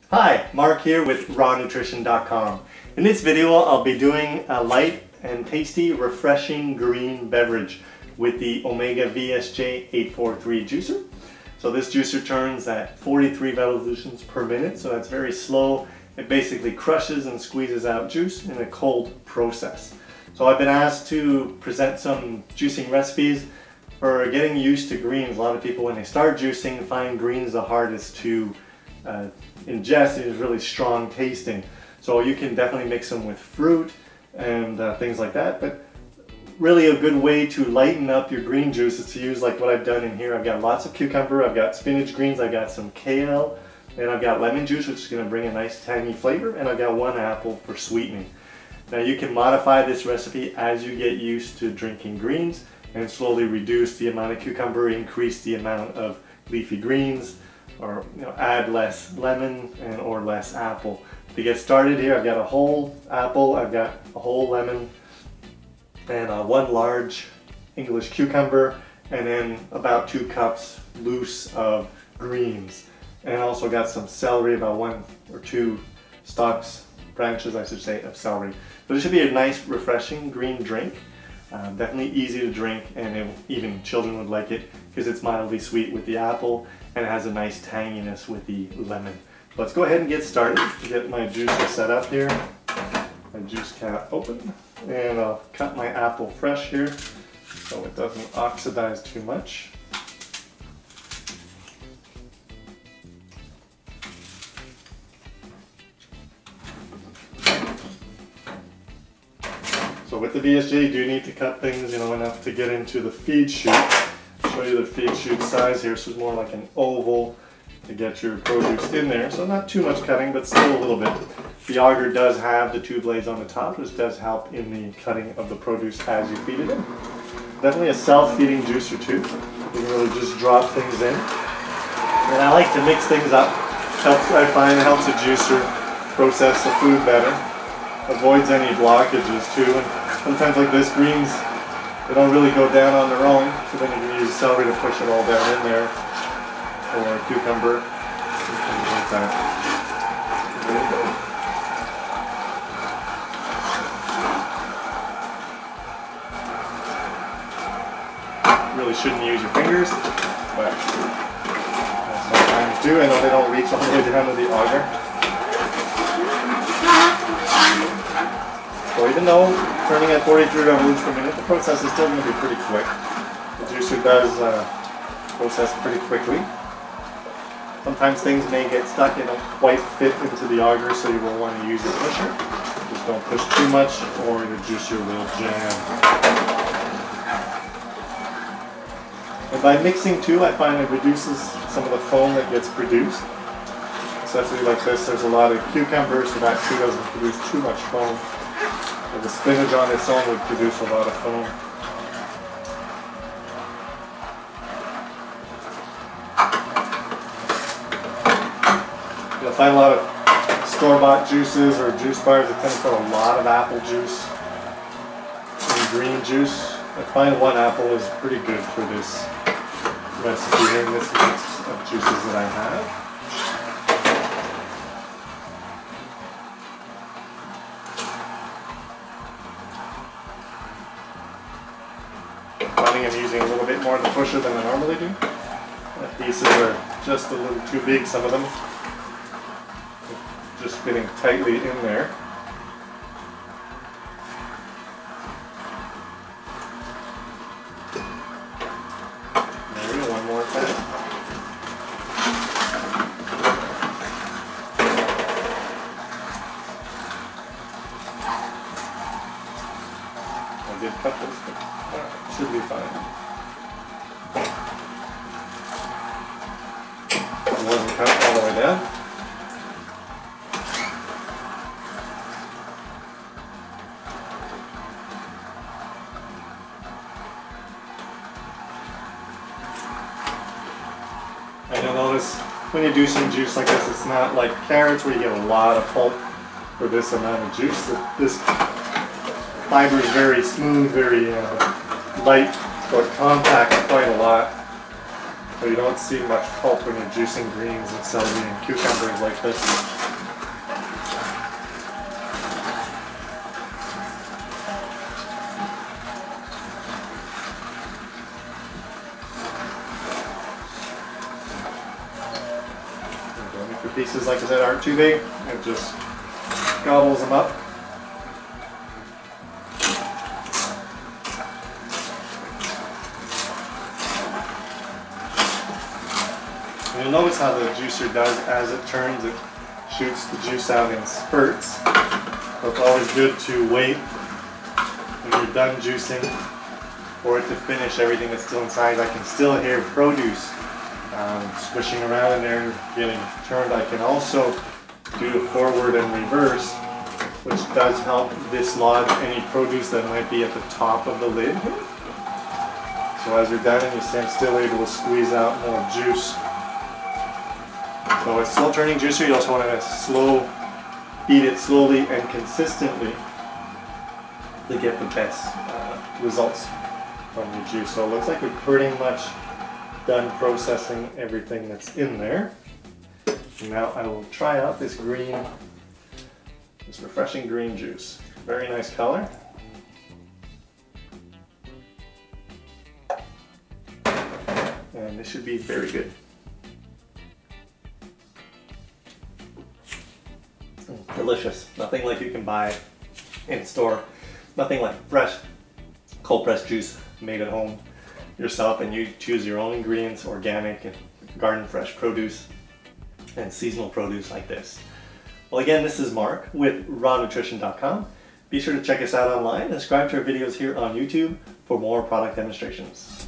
Hi, Marc here with RawNutrition.com. In this video I'll be doing a light and tasty refreshing green beverage with the Omega VSJ843 juicer. So this juicer turns at 43 revolutions per minute, so that's very slow. It basically crushes and squeezes out juice in a cold process. So I've been asked to present some juicing recipes for getting used to greens. A lot of people when they start juicing find greens the hardest to ingest. It is really strong tasting. So you can definitely mix them with fruit and things like that. But really a good way to lighten up your green juice is to use like what I've done in here. I've got lots of cucumber, I've got spinach greens, I've got some kale, and I've got lemon juice, which is going to bring a nice tangy flavor, and I've got one apple for sweetening. Now you can modify this recipe as you get used to drinking greens and slowly reduce the amount of cucumber, increase the amount of leafy greens, or add less lemon or less apple. To get started here, I've got a whole apple, I've got a whole lemon, and one large English cucumber, and then about 2 cups loose of greens. And also got some celery, about 1 or 2 stalks, branches I should say, of celery. But it should be a nice refreshing green drink. Definitely easy to drink, and even children would like it because it's mildly sweet with the apple and it has a nice tanginess with the lemon. Let's go ahead and get started. Get my juicer set up here, my juice cap open, and I'll cut my apple fresh here so it doesn't oxidize too much. So with the VSJ, you do need to cut things, enough to get into the feed chute. I'll show you the feed chute size here. So it's more like an oval to get your produce in there. So not too much cutting, but still a little bit. The auger does have the 2 blades on the top, which does help in the cutting of the produce as you feed it in. Definitely a self-feeding juicer too. You can really just drop things in. And I like to mix things up. I find it helps the juicer process the food better. Avoids any blockages too, and sometimes like this, greens, they don't really go down on their own, so then you can use celery to push it all down in there, or cucumber, things like that. There you go. Really shouldn't use your fingers, but sometimes do. I know they don't reach all the way down to the auger. So even though turning at 43 revolutions per minute, the process is still going to be pretty quick. The juicer does process pretty quickly. Sometimes things may get stuck, they don't quite fit into the auger, so you will want to use a pusher. Just don't push too much or the juicer will jam. And by mixing too, I find it reduces some of the foam that gets produced. Especially like this, there's a lot of cucumbers, so that too doesn't produce too much foam. So the spinach on its own would produce a lot of foam. You'll find a lot of store-bought juices or juice bars that tend to put a lot of apple juice and green juice. I find 1 apple is pretty good for this recipe here in this mix of juices that I have. I'm using a little bit more of the pusher than I normally do. The pieces are just a little too big, some of them. Just fitting tightly in there. There we go, one more time. I did cut this, but should be fine. It wasn't cut all the way down. And you'll notice when you do some juice like this, it's not like carrots where you get a lot of pulp for this amount of juice. This fiber is very smooth, very light, so it compacts quite a lot. so you don't see much pulp when you're juicing greens and celery and cucumbers like this. Don't make your pieces, like I said, aren't too big. It just gobbles them up. And you'll notice how the juicer does, as it turns, it shoots the juice out in spurts. So it's always good to wait when you're done juicing for it to finish everything that's still inside. I can still hear produce swishing around in there and getting turned. I can also do forward and reverse, which does help dislodge any produce that might be at the top of the lid. So as you're done and you stand still, able to squeeze out more juice. So it's slow turning juicer. You also want to beat it slowly and consistently to get the best results from your juice. So it looks like we're pretty much done processing everything that's in there. And now I will try out this refreshing green juice. Very nice color. And this should be very good. Delicious. Nothing like you can buy in store. Nothing like fresh, cold pressed juice made at home yourself, and you choose your own ingredients, organic and garden fresh produce and seasonal produce like this. Well, again, this is Mark with RawNutrition.com. Be sure to check us out online and subscribe to our videos here on YouTube for more product demonstrations.